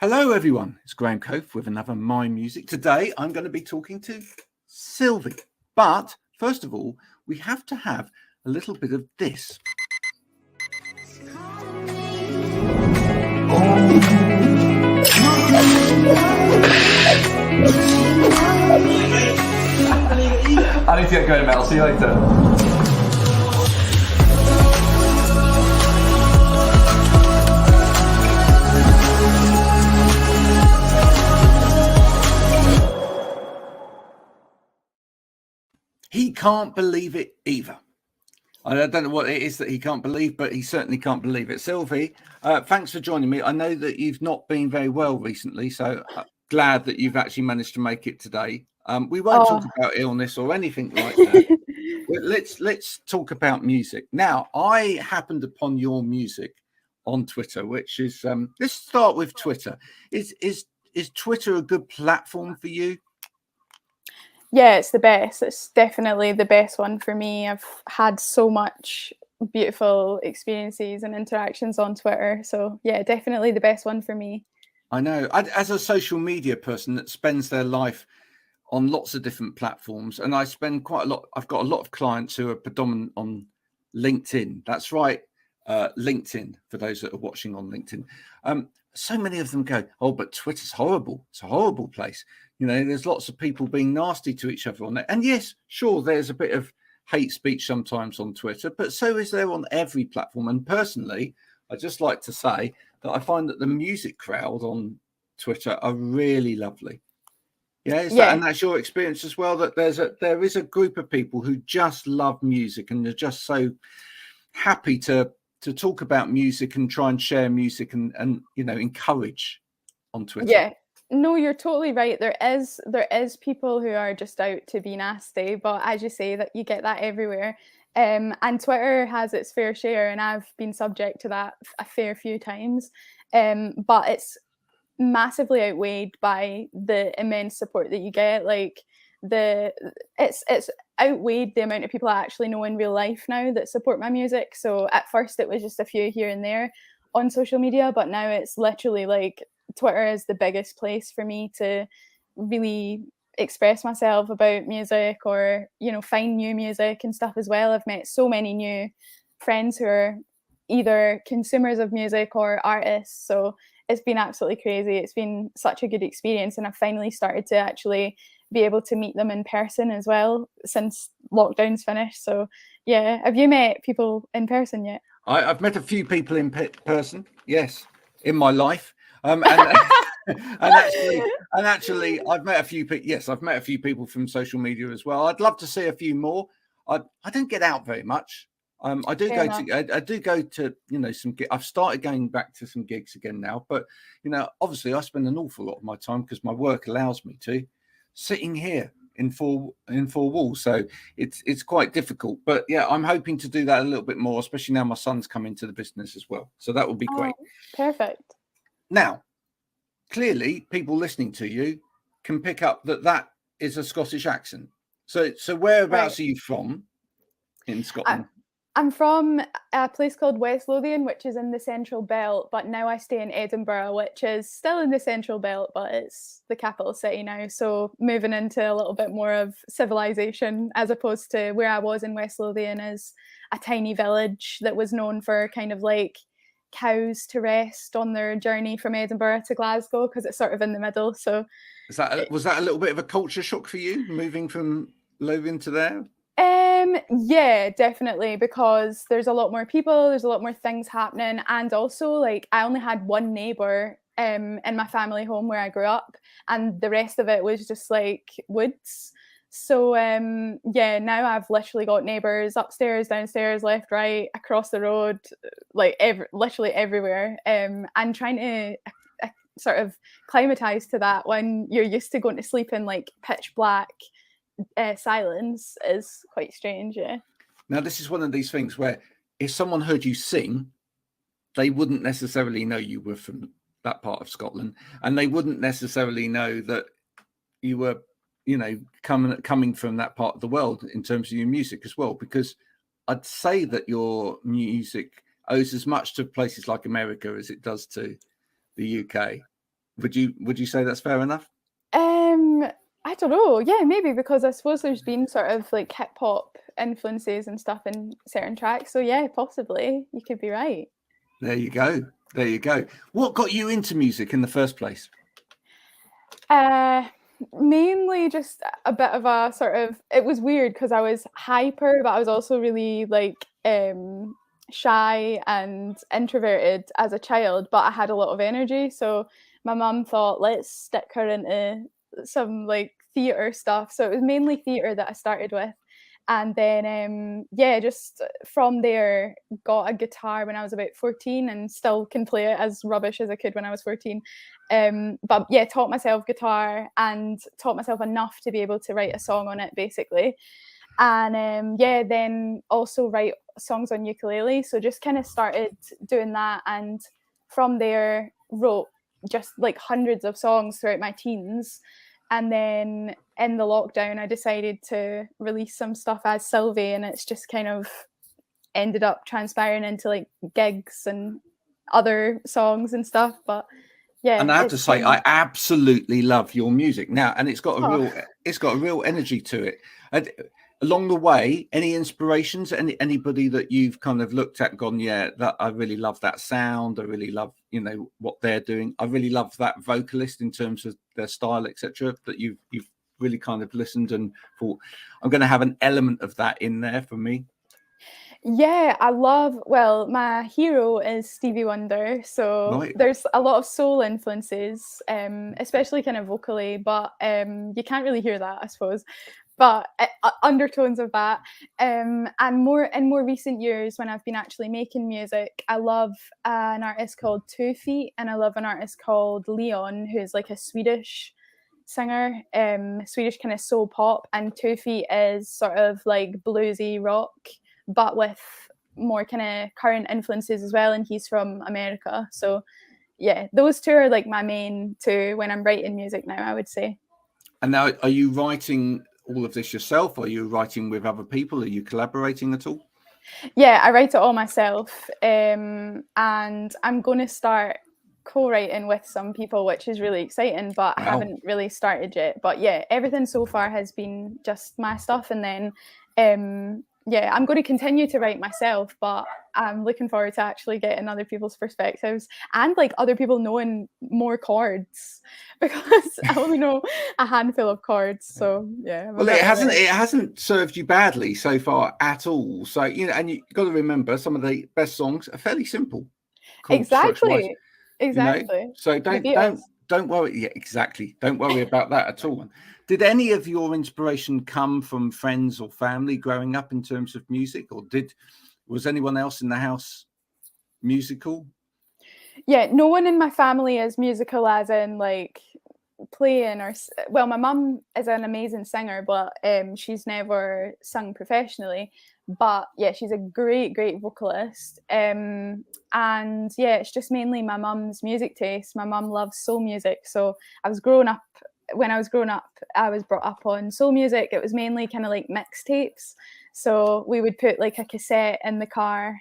Hello, everyone. It's Graham Coath with another My Music. Today, I'm going to be talking to Silvi. But first of all, we have to have a little bit of this. I need to get going, Mel. See you later. He can't believe it either. I don't know what it is that he can't believe, but he certainly can't believe it. Silvi, thanks for joining me. I know that you've not been very well recently, so glad that you've actually managed to make it today. We won't talk about illness or anything like that. Let's talk about music. Now, I happened upon your music on Twitter, which is let's start with Twitter. Is Twitter a good platform for you? Yeah, it's the best. It's definitely the best one for me. I've had so much beautiful experiences and interactions on Twitter. So yeah, definitely the best one for me. I know. As a social media person that spends their life on lots of different platforms, and I spend quite a lot. I've got a lot of clients who are predominant on LinkedIn. That's right, LinkedIn, for those that are watching on LinkedIn. So many of them go, oh, but Twitter's horrible. It's a horrible place. You know, there's lots of people being nasty to each other on there. And yes, sure, there's a bit of hate speech sometimes on Twitter, but so is there on every platform. And personally, I just like to say that I find that the music crowd on Twitter are really lovely. Yeah, and that's your experience as well, that there is a group of people who just love music and they're just so happy to talk about music and try and share music and you know, encourage on Twitter. Yeah, no, you're totally right. There is people who are just out to be nasty, but as you say, that you get that everywhere. And Twitter has its fair share, and I've been subject to that a fair few times. But it's massively outweighed by the immense support that you get. Like it's outweighed the amount of people I actually know in real life now that support my music. So at first it was just a few here and there on social media, but now it's literally like Twitter is the biggest place for me to really express myself about music, or you know, find new music and stuff as well. I've met so many new friends who are either consumers of music or artists, so it's been absolutely crazy. It's been such a good experience, and I've finally started to actually be able to meet them in person as well since lockdown's finished. So yeah, have you met people in person yet? I've met a few people in person, yes, in my life, and actually, I've met a few people. Yes, I've met a few people from social media as well. I'd love to see a few more. I don't get out very much. I do go to you know, some. I've started going back to some gigs again now, but you know, obviously, I spend an awful lot of my time, because my work allows me to, sitting here in four walls, so it's quite difficult. But yeah, I'm hoping to do that a little bit more, especially now my son's come into the business as well, so that will be great. Perfect. Now, clearly people listening to you can pick up that is a Scottish accent. So whereabouts are you from in Scotland? I'm from a place called West Lothian, which is in the Central Belt, but now I stay in Edinburgh, which is still in the Central Belt, but it's the capital city now. So moving into a little bit more of civilization, as opposed to where I was in West Lothian, is a tiny village that was known for kind of like cows to rest on their journey from Edinburgh to Glasgow, because it's sort of in the middle. So was that a little bit of a culture shock for you, moving from Lothian to there? Yeah, definitely, because there's a lot more people, there's a lot more things happening, and also like I only had one neighbor in my family home where I grew up, and the rest of it was just like woods. So yeah, now I've literally got neighbors upstairs, downstairs, left, right, across the road, like literally everywhere. And trying to sort of climatize to that when you're used to going to sleep in like pitch black silence is quite strange. Yeah. Now, this is one of these things where if someone heard you sing, they wouldn't necessarily know you were from that part of Scotland, and they wouldn't necessarily know that you were, you know, coming from that part of the world in terms of your music as well, because I'd say that your music owes as much to places like America as it does to the UK. Would you say that's fair enough? I don't know. Yeah, maybe, because I suppose there's been sort of like hip hop influences and stuff in certain tracks. So yeah, possibly you could be right. There you go. There you go. What got you into music in the first place? Mainly just a bit of a sort of, it was weird because I was hyper, but I was also really like shy and introverted as a child, but I had a lot of energy. So my mum thought, let's stick her into some like theatre stuff. So it was mainly theatre that I started with. And then yeah, just from there got a guitar when I was about 14 and still can play it as rubbish as I could when I was 14. But yeah, taught myself guitar and taught myself enough to be able to write a song on it, basically. And yeah, then also write songs on ukulele. So just kind of started doing that, and from there wrote just like hundreds of songs throughout my teens. And then in the lockdown, I decided to release some stuff as Silvi, and it's just kind of ended up transpiring into like gigs and other songs and stuff. But yeah, And I have to say, I absolutely love your music now, and it's got a real energy to it. And along the way, any inspirations? Anybody that you've kind of looked at, and gone, yeah, that I really love that sound. I really love, what they're doing. I really love that vocalist in terms of their style, etc. That you've really kind of listened and thought, I'm going to have an element of that in there for me. Yeah, well, my hero is Stevie Wonder. So Right. there's a lot of soul influences, especially kind of vocally, but you can't really hear that, I suppose. But undertones of that. And more in more recent years, when I've been actually making music, I love an artist called 2 Feet, and I love an artist called Leon, who's like a Swedish singer, Swedish kind of soul pop. And 2 Feet is sort of like bluesy rock, but with more kind of current influences as well, and he's from America. So yeah, those two are like my main two when I'm writing music now, I would say. And now, are you writing all of this yourself? Are you writing with other people? Are you collaborating at all? Yeah, I write it all myself, and I'm going to start co-writing with some people, which is really exciting, but I haven't really started yet. But yeah, everything so far has been just my stuff, and then yeah, I'm going to continue to write myself, but I'm looking forward to actually getting other people's perspectives and like other people knowing more chords, because I only know a handful of chords. So yeah. Well, it hasn't served you badly so far at all. So, and you've got to remember, some of the best songs are fairly simple. Exactly. So don't worry. Yeah, exactly. Don't worry about that at all. Did any of your inspiration come from friends or family growing up in terms of music, or was anyone else in the house musical? Yeah, no one in my family is musical, as in like playing or, well, my mum is an amazing singer, but she's never sung professionally. But yeah, she's a great vocalist. And yeah, it's just mainly my mum's music taste. My mum loves soul music, so when I was growing up, I was brought up on soul music. It was mainly kind of like mixtapes. So we would put like a cassette in the car,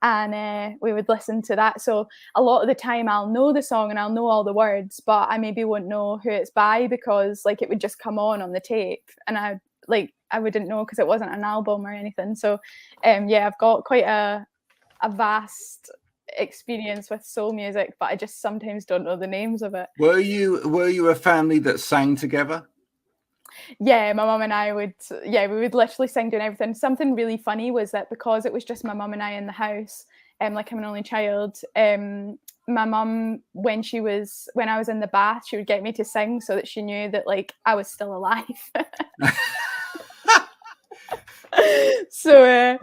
and we would listen to that. So a lot of the time I'll know the song and I'll know all the words, but I maybe won't know who it's by, because like it would just come on the tape, and I wouldn't know because it wasn't an album or anything. So yeah, I've got quite a vast experience with soul music, but I just sometimes don't know the names of it. Were you a family that sang together? Yeah, my mum and I we would literally sing doing everything. Something really funny was that because it was just my mum and I in the house, like I'm an only child, my mum, when I was in the bath, she would get me to sing so that she knew that like I was still alive. So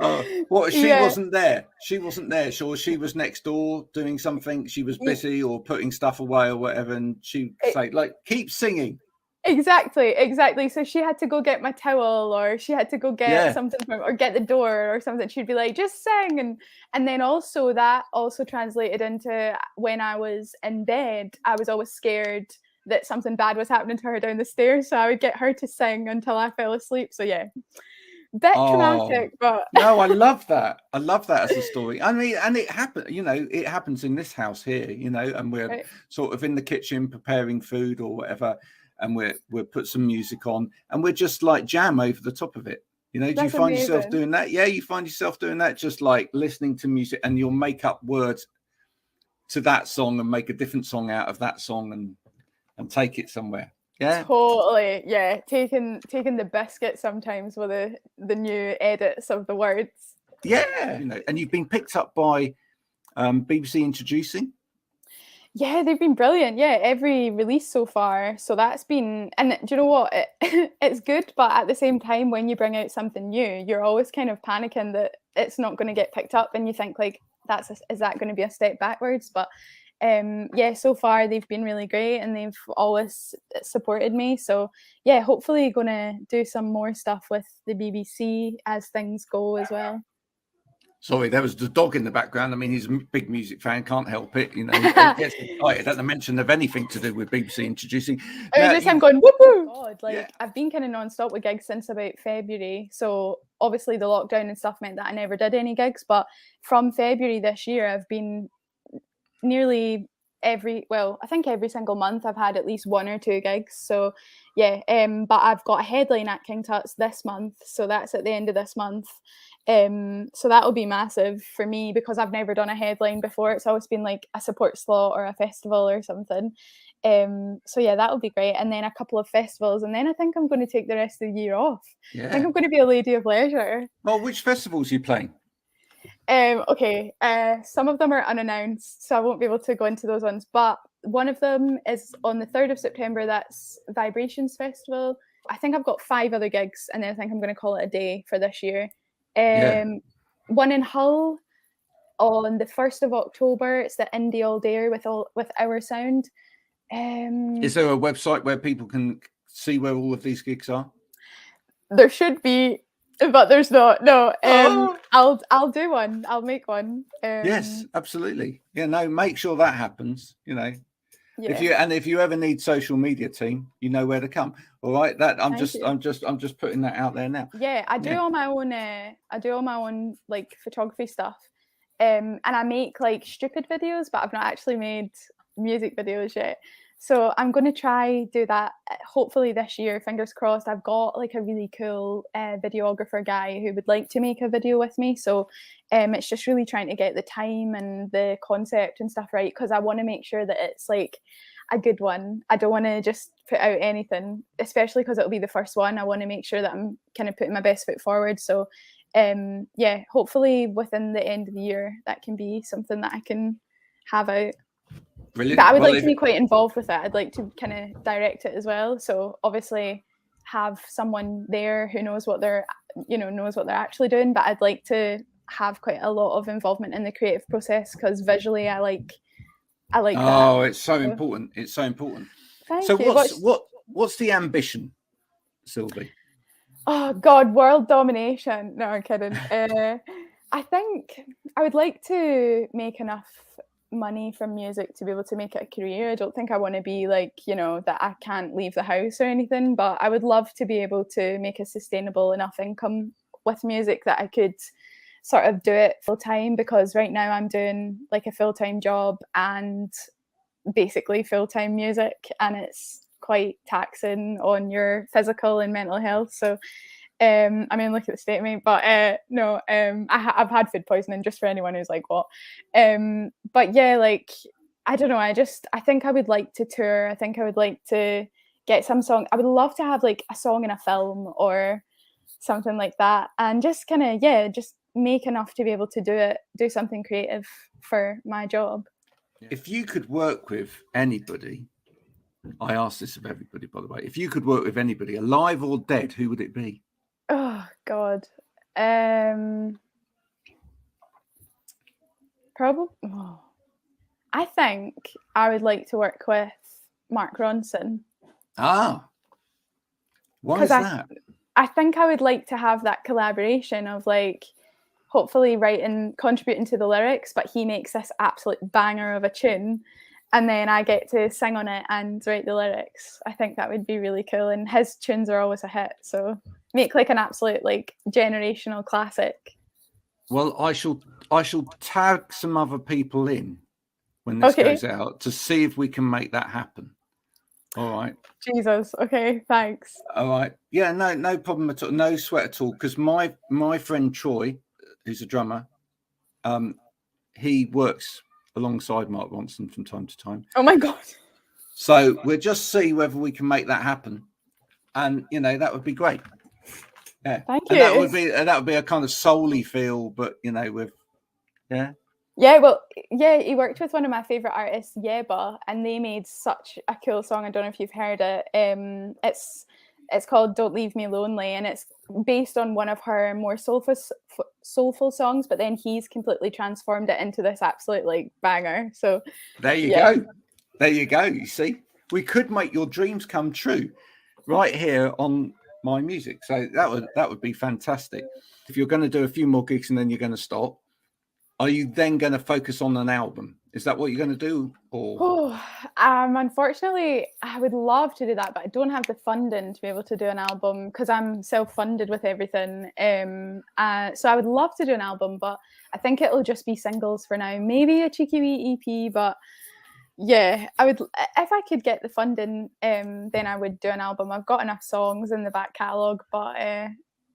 she wasn't there. She wasn't there. So she was next door doing something. She was busy or putting stuff away or whatever, and she'd say, like, keep singing. Exactly. So she had to go get my towel, or she had to go get something or get the door or something. She'd be like, just sing. And then also that also translated into when I was in bed, I was always scared that something bad was happening to her down the stairs. So I would get her to sing until I fell asleep. So yeah, bit Oh. traumatic, but No, I love that. I love that as a story. I mean, and it happened, you know, it happens in this house here, you know, and we're right. sort of in the kitchen preparing food or whatever, and we'll put some music on and we're just like jam over the top of it. You know, do you That's find yourself amazing. doing that? Yeah, you find yourself doing that, just like listening to music, and you'll make up words to that song and make a different song out of that song and take it somewhere. Yeah. Totally, yeah. Taking the biscuit sometimes with the new edits of the words. Yeah, you know, and you've been picked up by BBC Introducing. Yeah, they've been brilliant. Yeah, every release so far. So that's been, and do you know what? It's good, but at the same time, when you bring out something new, you're always kind of panicking that it's not going to get picked up, and you think like, is that going to be a step backwards? But yeah, so far they've been really great, and they've always supported me. So yeah, hopefully going to do some more stuff with the BBC as things go as well. Sorry, there was the dog in the background. I mean, he's a big music fan, can't help it. You know, he gets excited at the mention of anything to do with BBC Introducing. It was just him going, whoop, whoop. God, like, Yeah. I've been kind of non-stop with gigs since about February. So obviously the lockdown and stuff meant that I never did any gigs. But from February this year, I've been nearly I think every single month I've had at least 1 or 2 gigs. So yeah, but I've got a headline at King Tut's this month. So that's at the end of this month. So that'll be massive for me because I've never done a headline before. It's always been like a support slot or a festival or something. So yeah, that'll be great. And then a couple of festivals, and then I think I'm going to take the rest of the year off. Yeah. I think I'm going to be a lady of leisure. Well, which festivals are you playing? Okay, some of them are unannounced, so I won't be able to go into those ones. But one of them is on the 3rd of September. That's Vibrations Festival. I think I've got 5 other gigs, and then I think I'm going to call it a day for this year. One in Hull on the 1st of October. It's the Indie All Dayer with Our Sound. Is there a website where people can see where all of these gigs are? There should be, but there's not. No, I'll do one. I'll make one. Yes, absolutely. Yeah, no, make sure that happens. You know, yeah. if you ever need social media team, you know where to come. All right, that I'm just putting that out there now. Yeah, I do all my own. I do all my own like photography stuff, and I make like stupid videos, but I've not actually made music videos yet. So I'm going to try do that hopefully this year, fingers crossed. I've got like a really cool videographer guy who would like to make a video with me. So it's just really trying to get the time and the concept and stuff right, because I want to make sure that it's like a good one. I don't want to just put out anything, especially because it'll be the first one. I want to make sure that I'm kind of putting my best foot forward. So yeah, hopefully within the end of the year, that can be something that I can have out. Brilliant. But I would like to be quite involved with it. I'd like to kind of direct it as well. So obviously have someone there who knows what they're actually doing. But I'd like to have quite a lot of involvement in the creative process, because visually I like that. It's so important. It's so important. Thank so you. What's the ambition, Silvi? Oh God, world domination. No, I'm kidding. I think I would like to make enough money from music to be able to make it a career. I don't think I want to be like, you know, that I can't leave the house or anything, but I would love to be able to make a sustainable enough income with music that I could sort of do it full time, because right now I'm doing like a full-time job and basically full-time music, and it's quite taxing on your physical and mental health. So I mean, look at the state of me, but no, I've had food poisoning, just for anyone who's like, what? But yeah, like, I don't know, I think I would like to tour. I think I would like to get some song. I would love to have like a song in a film or something like that, and just kind of, yeah, just make enough to be able to do something creative for my job. If you could work with anybody, I asked this of everybody, by the way, if you could work with anybody, alive or dead, who would it be? Oh God, probably. Oh. I think I would like to work with Mark Ronson. Ah, why is that? I think I would like to have that collaboration of like, hopefully contributing to the lyrics, but he makes this absolute banger of a tune, and then I get to sing on it and write the lyrics. I think that would be really cool, and his tunes are always a hit. So make like an absolute like generational classic. Well, I shall tag some other people in when this goes out to see if we can make that happen. All right. Jesus. Okay. Thanks. All right. Yeah. No problem at all. No sweat at all. Because my friend Troy, who's a drummer, he works alongside Mark Ronson from time to time. Oh my God. So we'll just see whether we can make that happen, and that would be great. Yeah. Thank and you. That would be a kind of soul-y feel, but with Yeah, well, yeah, he worked with one of my favorite artists, Yeba, and they made such a cool song. I don't know if you've heard it. It's called "Don't Leave Me Lonely," and it's based on one of her more soulful songs. But then he's completely transformed it into this absolute like banger. So there you go. There you go. You see, we could make your dreams come true right here on My Music. So that would be fantastic. If you're going to do a few more gigs and then you're going to stop, are you then going to focus on an album? Is that what you're going to do? Or unfortunately, I would love to do that, but I don't have the funding to be able to do an album because I'm self-funded with everything. So I would love to do an album, but I think it'll just be singles for now. Maybe a cheeky wee EP, but yeah, I would if I could get the funding. Then I would do an album. I've got enough songs in the back catalogue, but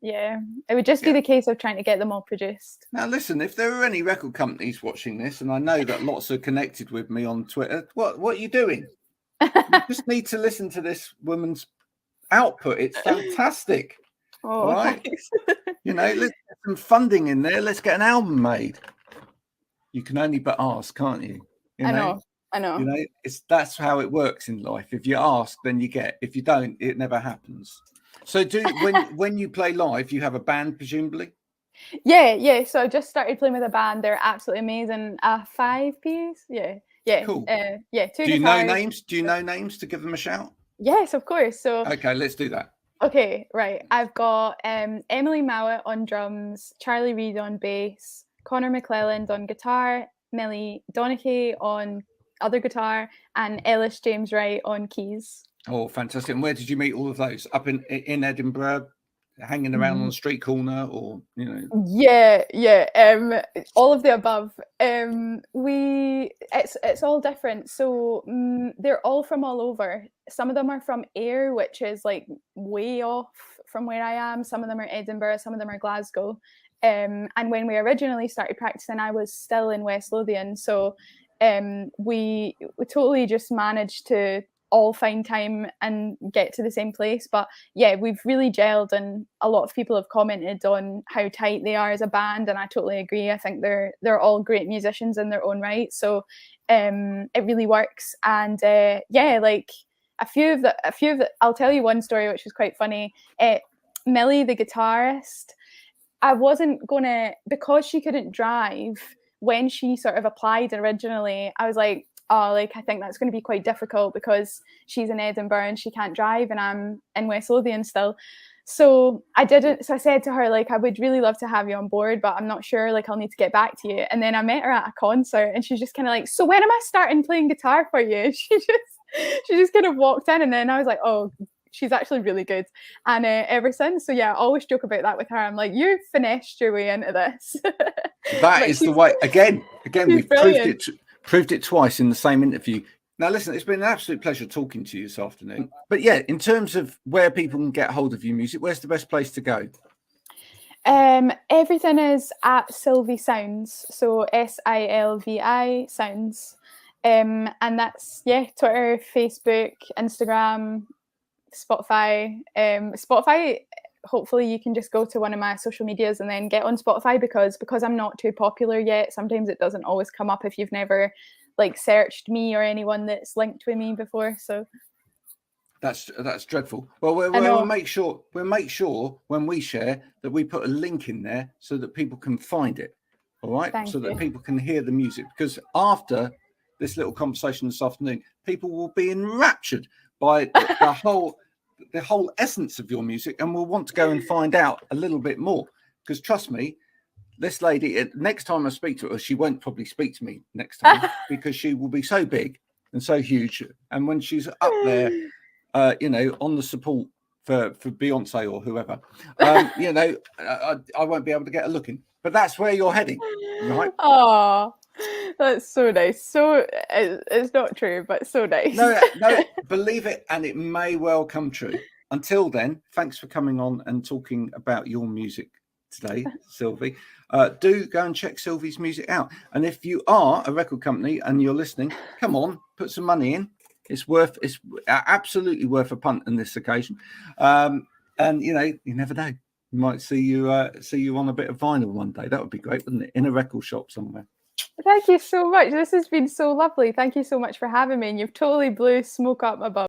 yeah, it would just be the case of trying to get them all produced. Now, listen, if there are any record companies watching this, and I know that lots are connected with me on Twitter, what are you doing? You just need to listen to this woman's output. It's fantastic. Oh, right? Thanks. Let's get some funding in there. Let's get an album made. You can only but ask, can't you? I know. That's how it works in life. If you ask, then you get. If you don't, it never happens. So when you play live, you have a band, presumably? Yeah. So I just started playing with a band. They're absolutely amazing. 5-piece. Yeah. Cool. 2 guitars. Do you know names? Do you know names to give them a shout? Yes, of course. So okay, let's do that. Okay, right. I've got Emily Mowat on drums, Charlie Reid on bass, Connor McClelland on guitar, Millie Donachie on other guitar, and Ellis James Wright on keys. Oh, fantastic. And where did you meet all of those? Up in Edinburgh, hanging around on the street corner, or Yeah. All of the above. It's all different. So they're all from all over. Some of them are from Ayr, which is like way off from where I am. Some of them are Edinburgh, some of them are Glasgow. And when we originally started practicing, I was still in West Lothian. So we totally just managed to all find time and get to the same place. But yeah, we've really gelled, and a lot of people have commented on how tight they are as a band, and I totally agree. I think they're all great musicians in their own right. So it really works. And like a few of the I'll tell you one story which was quite funny. Millie, the guitarist, I wasn't gonna, because she couldn't drive when she sort of applied originally, I was like, oh, like, I think that's going to be quite difficult because she's in Edinburgh and she can't drive, and I'm in West Lothian still. So I said to her, like, I would really love to have you on board, but I'm not sure, like, I'll need to get back to you. And then I met her at a concert, and she's just kind of like, so when am I starting playing guitar for you? She just kind of walked in, and then I was like, oh, she's actually really good. And ever since, so yeah, I always joke about that with her. I'm like, you finessed your way into this. That is the way. Again, we've proved it twice in the same interview. Now, listen, it's been an absolute pleasure talking to you this afternoon. But yeah, in terms of where people can get hold of your music, where's the best place to go? Everything is at Silvi Sounds, so SILVI Sounds, and that's Twitter, Facebook, Instagram, Spotify. Spotify, hopefully you can just go to one of my social medias and then get on Spotify, because I'm not too popular yet. Sometimes it doesn't always come up if you've never like searched me or anyone that's linked with me before. So that's dreadful. Well, we'll make sure when we share that we put a link in there so that people can find it. All right, that people can hear the music, because after this little conversation this afternoon, people will be enraptured by the whole essence of your music, and will want to go and find out a little bit more. Because trust me, this lady, next time I speak to her, she won't probably speak to me next time because she will be so big and so huge. And when she's up there, on the support for Beyonce or whoever, you know, I won't be able to get a look in. But that's where you're heading, right? Oh, that's so nice. So it's not true, but so nice. No, believe it, and it may well come true. Until then, thanks for coming on and talking about your music today, Silvi. Do go and check Silvi's music out. And if you are a record company and you're listening, come on, put some money in. It's absolutely worth a punt on this occasion. And you know, you never know. We might see you on a bit of vinyl one day. That would be great, wouldn't it? In a record shop somewhere. Thank you so much. This has been so lovely. Thank you so much for having me. And you've totally blew smoke up my bum.